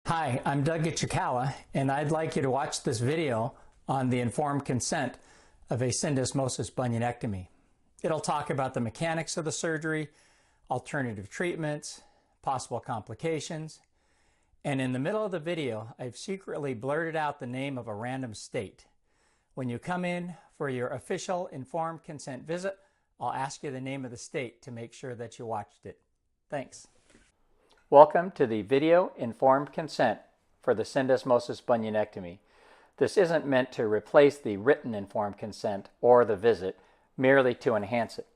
Hi, I'm Doug Ichikawa, and I'd like you to watch this video on the informed consent of a syndesmosis bunionectomy. It'll talk about the mechanics of the surgery, alternative treatments, possible complications, and in the middle of the video, I've secretly blurted out the name of a random state. When you come in for your official informed consent visit, I'll ask you the name of the state to make sure that you watched it. Thanks. Welcome to the video informed consent for the syndesmosis bunionectomy. This isn't meant to replace the written informed consent or the visit, merely to enhance it.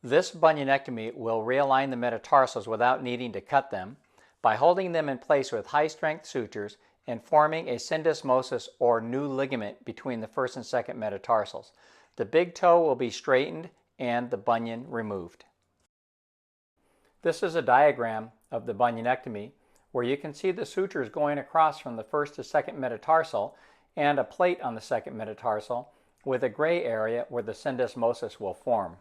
This bunionectomy will realign the metatarsals without needing to cut them by holding them in place with high-strength sutures and forming a syndesmosis or new ligament between the first and second metatarsals. The big toe will be straightened and the bunion removed. This is a diagram of the bunionectomy where you can see the sutures going across from the first to second metatarsal and a plate on the second metatarsal with a gray area where the syndesmosis will form.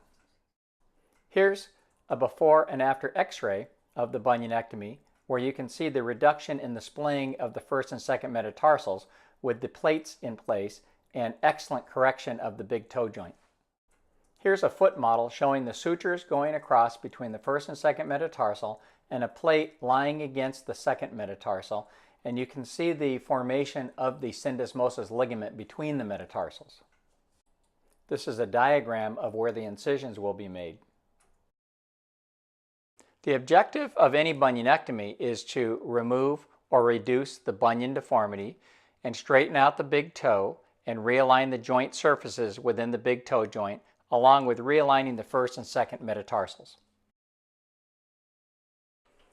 Here's a before and after X-ray of the bunionectomy where you can see the reduction in the splaying of the first and second metatarsals with the plates in place and excellent correction of the big toe joint. Here's a foot model showing the sutures going across between the first and second metatarsal and a plate lying against the second metatarsal, and you can see the formation of the syndesmosis ligament between the metatarsals. This is a diagram of where the incisions will be made. The objective of any bunionectomy is to remove or reduce the bunion deformity and straighten out the big toe and realign the joint surfaces within the big toe joint, along with realigning the first and second metatarsals.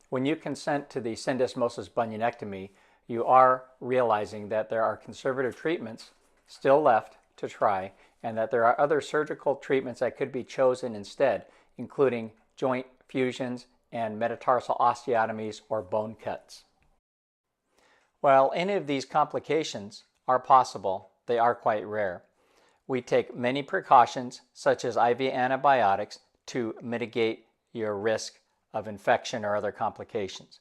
When you consent to the syndesmosis bunionectomy, you are realizing that there are conservative treatments still left to try and that there are other surgical treatments that could be chosen instead, including joint fusions and metatarsal osteotomies or bone cuts. While any of these complications are possible, they are quite rare. We take many precautions, such as IV antibiotics, to mitigate your risk of infection or other complications.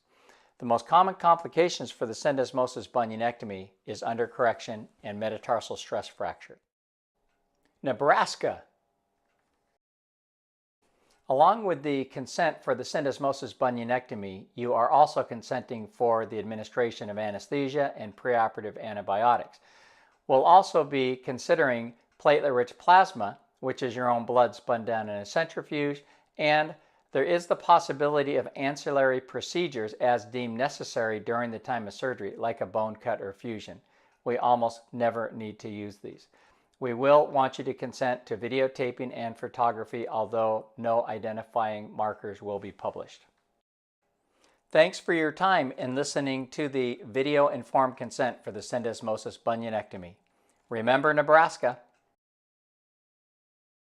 The most common complications for the syndesmosis bunionectomy is undercorrection and metatarsal stress fracture. Nebraska. Along with the consent for the syndesmosis bunionectomy, you are also consenting for the administration of anesthesia and preoperative antibiotics. We'll also be considering platelet-rich plasma, which is your own blood spun down in a centrifuge, and there is the possibility of ancillary procedures as deemed necessary during the time of surgery, like a bone cut or fusion. We almost never need to use these. We will want you to consent to videotaping and photography, although no identifying markers will be published. Thanks for your time in listening to the video informed consent for the syndesmosis bunionectomy. Remember Nebraska.